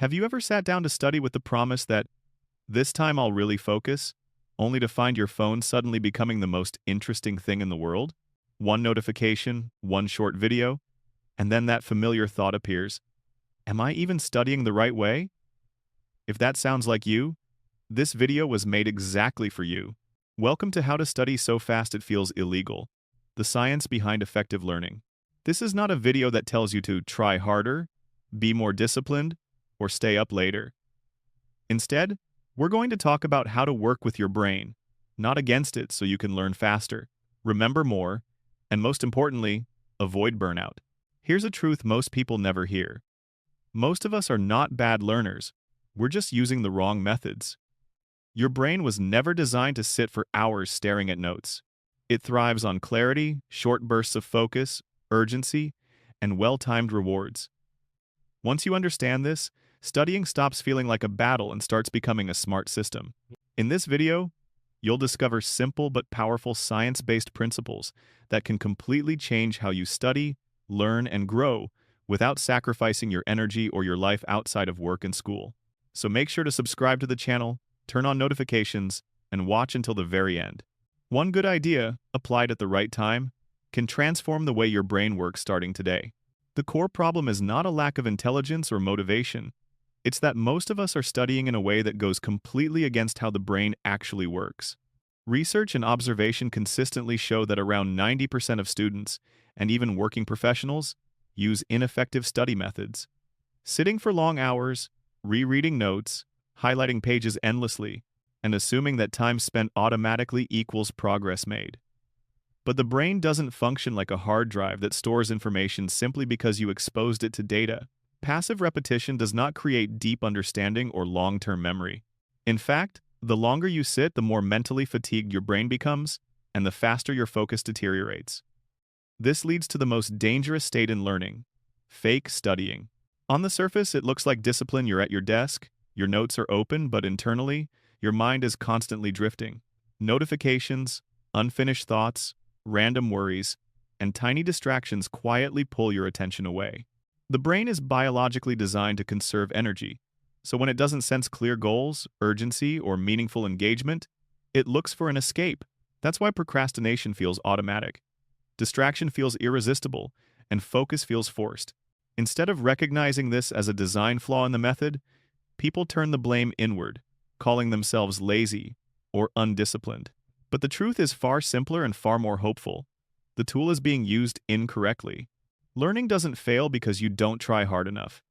Have you ever sat down to study with the promise that this time I'll really focus, only to find your phone suddenly becoming the most interesting thing in the world? One notification, one short video, and then that familiar thought appears. Am I even studying the right way? If that sounds like you, this video was made exactly for you. Welcome to How to Study So Fast It Feels Illegal, the science behind effective learning. This is not a video that tells you to try harder, be more disciplined, or stay up later. Instead, we're going to talk about how to work with your brain, not against it so you can learn faster, remember more, and most importantly, avoid burnout. Here's a truth most people never hear. Most of us are not bad learners. We're just using the wrong methods. Your brain was never designed to sit for hours staring at notes. It thrives on clarity, short bursts of focus, urgency, and well-timed rewards. Once you understand this, studying stops feeling like a battle and starts becoming a smart system. In this video, you'll discover simple but powerful science-based principles that can completely change how you study, learn, and grow without sacrificing your energy or your life outside of work and school. So make sure to subscribe to the channel, turn on notifications, and watch until the very end. One good idea, applied at the right time, can transform the way your brain works starting today. The core problem is not a lack of intelligence or motivation. It's that most of us are studying in a way that goes completely against how the brain actually works. Research and observation consistently show that around 90% of students, and even working professionals, use ineffective study methods. Sitting for long hours, rereading notes, highlighting pages endlessly, and assuming that time spent automatically equals progress made. But the brain doesn't function like a hard drive that stores information simply because you exposed it to data. Passive repetition does not create deep understanding or long-term memory. In fact, the longer you sit, the more mentally fatigued your brain becomes, and the faster your focus deteriorates. This leads to the most dangerous state in learning: fake studying. On the surface, it looks like discipline. You're at your desk, your notes are open, but internally, your mind is constantly drifting. Notifications, unfinished thoughts, random worries, and tiny distractions quietly pull your attention away. The brain is biologically designed to conserve energy, so when it doesn't sense clear goals, urgency, or meaningful engagement, it looks for an escape. That's why procrastination feels automatic. Distraction feels irresistible, and focus feels forced. Instead of recognizing this as a design flaw in the method, people turn the blame inward, calling themselves lazy or undisciplined. But the truth is far simpler and far more hopeful. The tool is being used incorrectly. Learning doesn't fail because you don't try hard enough.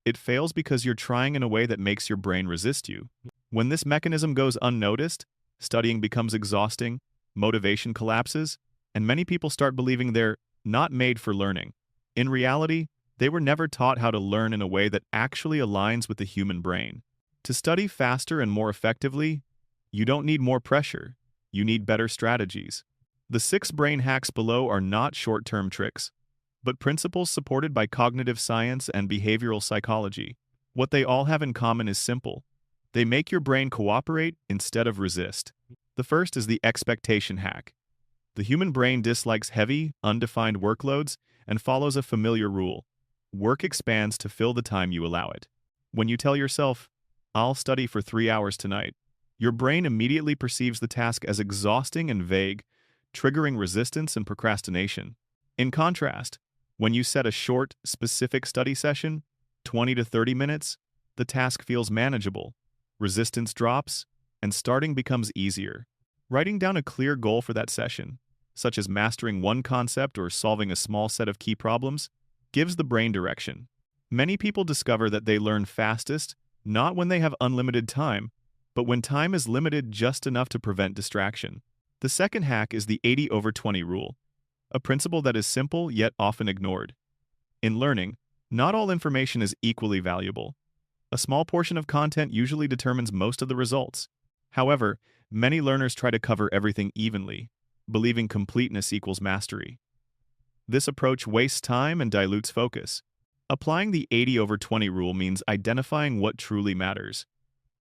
It fails because you're trying in a way that makes your brain resist you. When this mechanism goes unnoticed, studying becomes exhausting, motivation collapses, and many people start believing they're not made for learning. In reality, they were never taught how to learn in a way that actually aligns with the human brain. To study faster and more effectively, you don't need more pressure. You need better strategies. The 6 brain hacks below are not short-term tricks, but principles supported by cognitive science and behavioral psychology. What they all have in common is simple. They make your brain cooperate instead of resist. The first is the expectation hack. The human brain dislikes heavy, undefined workloads and follows a familiar rule. Work expands to fill the time you allow it. When you tell yourself, "I'll study for 3 hours tonight," your brain immediately perceives the task as exhausting and vague, triggering resistance and procrastination. In contrast, when you set a short, specific study session, 20 to 30 minutes, the task feels manageable, resistance drops, and starting becomes easier. Writing down a clear goal for that session, such as mastering one concept or solving a small set of key problems, gives the brain direction. Many people discover that they learn fastest not when they have unlimited time, but when time is limited just enough to prevent distraction. The second hack is the 80/20 rule, a principle that is simple yet often ignored. In learning, not all information is equally valuable. A small portion of content usually determines most of the results. However, many learners try to cover everything evenly, believing completeness equals mastery. This approach wastes time and dilutes focus. Applying the 80/20 rule means identifying what truly matters: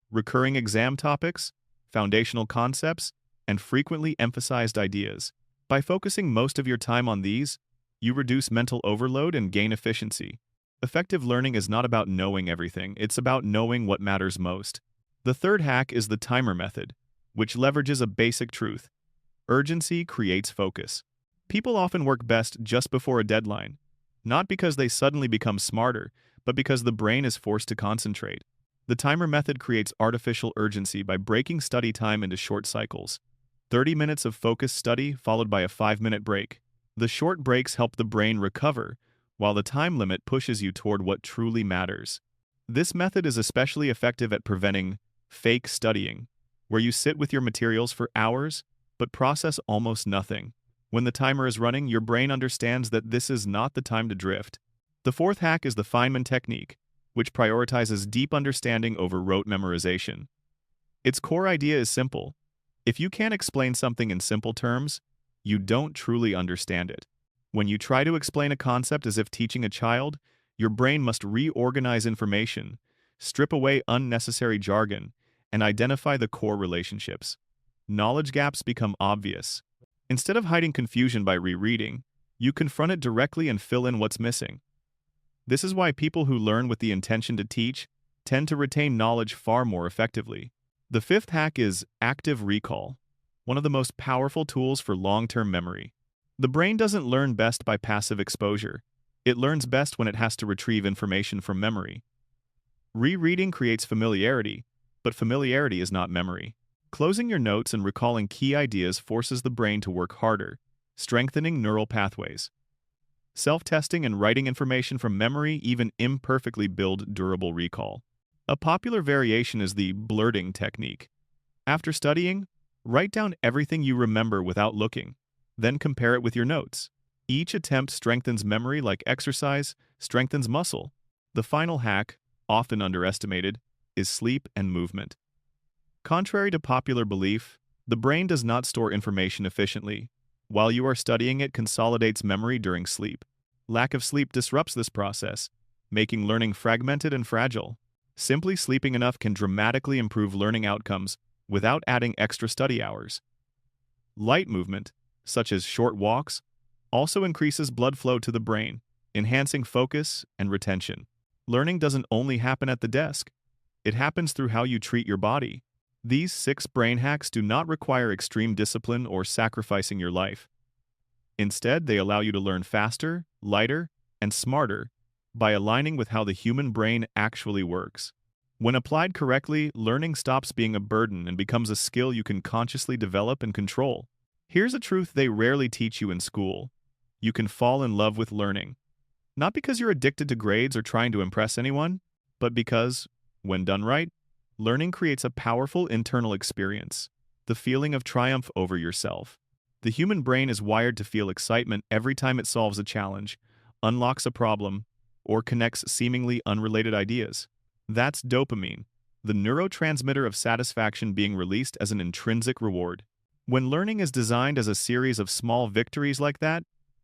recurring exam topics, foundational concepts, and frequently emphasized ideas. By focusing most of your time on these, you reduce mental overload and gain efficiency. Effective learning is not about knowing everything, it's about knowing what matters most. The third hack is the timer method, which leverages a basic truth. Urgency creates focus. People often work best just before a deadline, not because they suddenly become smarter, but because the brain is forced to concentrate. The timer method creates artificial urgency by breaking study time into short cycles. 30 minutes of focused study followed by a 5-minute break. The short breaks help the brain recover, while the time limit pushes you toward what truly matters. This method is especially effective at preventing fake studying, where you sit with your materials for hours but process almost nothing. When the timer is running, your brain understands that this is not the time to drift. The fourth hack is the Feynman technique, which prioritizes deep understanding over rote memorization. Its core idea is simple. If you can't explain something in simple terms, you don't truly understand it. When you try to explain a concept as if teaching a child, your brain must reorganize information, strip away unnecessary jargon, and identify the core relationships. Knowledge gaps become obvious. Instead of hiding confusion by rereading, you confront it directly and fill in what's missing. This is why people who learn with the intention to teach tend to retain knowledge far more effectively. The fifth hack is active recall, one of the most powerful tools for long-term memory. The brain doesn't learn best by passive exposure. It learns best when it has to retrieve information from memory. Rereading creates familiarity, but familiarity is not memory. Closing your notes and recalling key ideas forces the brain to work harder, strengthening neural pathways. Self-testing and writing information from memory even imperfectly build durable recall. A popular variation is the blurting technique. After studying, write down everything you remember without looking, then compare it with your notes. Each attempt strengthens memory like exercise strengthens muscle. The final hack, often underestimated, is sleep and movement. Contrary to popular belief, the brain does not store information efficiently. While you are studying, it consolidates memory during sleep. Lack of sleep disrupts this process, making learning fragmented and fragile. Simply sleeping enough can dramatically improve learning outcomes without adding extra study hours. Light movement, such as short walks, also increases blood flow to the brain, enhancing focus and retention. Learning doesn't only happen at the desk. It happens through how you treat your body. These 6 brain hacks do not require extreme discipline or sacrificing your life. Instead, they allow you to learn faster, lighter, and smarter by aligning with how the human brain actually works. When applied correctly, learning stops being a burden and becomes a skill you can consciously develop and control. Here's a truth they rarely teach you in school. You can fall in love with learning. Not because you're addicted to grades or trying to impress anyone, but because, when done right, learning creates a powerful internal experience, the feeling of triumph over yourself. The human brain is wired to feel excitement every time it solves a challenge, unlocks a problem, or connects seemingly unrelated ideas. That's dopamine, the neurotransmitter of satisfaction being released as an intrinsic reward. When learning is designed as a series of small victories like that,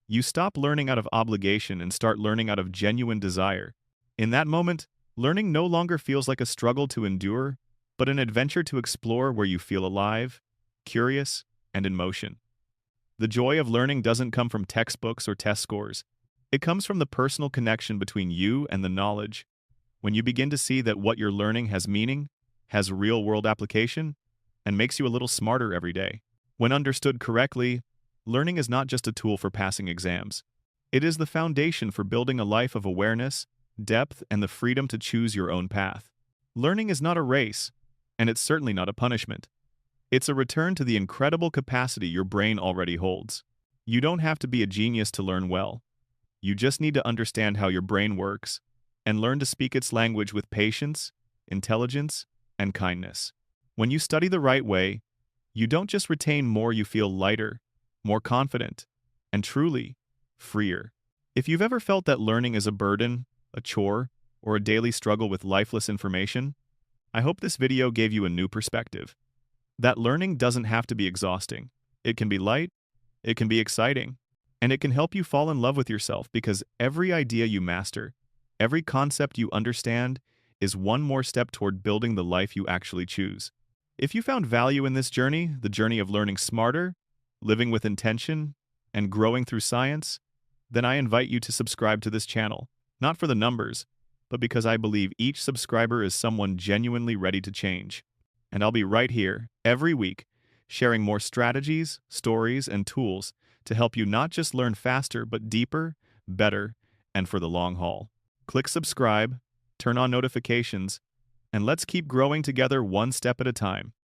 you stop learning out of obligation and start learning out of genuine desire. In that moment, learning no longer feels like a struggle to endure, but an adventure to explore where you feel alive, curious, and in motion. The joy of learning doesn't come from textbooks or test scores. It comes from the personal connection between you and the knowledge. When you begin to see that what you're learning has meaning, has real-world application, and makes you a little smarter every day. When understood correctly, learning is not just a tool for passing exams. It is the foundation for building a life of awareness, depth, and the freedom to choose your own path. Learning is not a race, and it's certainly not a punishment. It's a return to the incredible capacity your brain already holds. You don't have to be a genius to learn well. You just need to understand how your brain works and learn to speak its language with patience, intelligence, and kindness. When you study the right way, you don't just retain more, you feel lighter, more confident, and truly freer. If you've ever felt that learning is a burden, a chore, or a daily struggle with lifeless information, I hope this video gave you a new perspective. That learning doesn't have to be exhausting. It can be light, it can be exciting, and it can help you fall in love with yourself because every idea you master, every concept you understand, is one more step toward building the life you actually choose. If you found value in this journey, the journey of learning smarter, living with intention, and growing through science, then I invite you to subscribe to this channel. Not for the numbers, but because I believe each subscriber is someone genuinely ready to change. And I'll be right here, every week, sharing more strategies, stories, and tools to help you not just learn faster, but deeper, better, and for the long haul. Click subscribe, turn on notifications, and let's keep growing together one step at a time.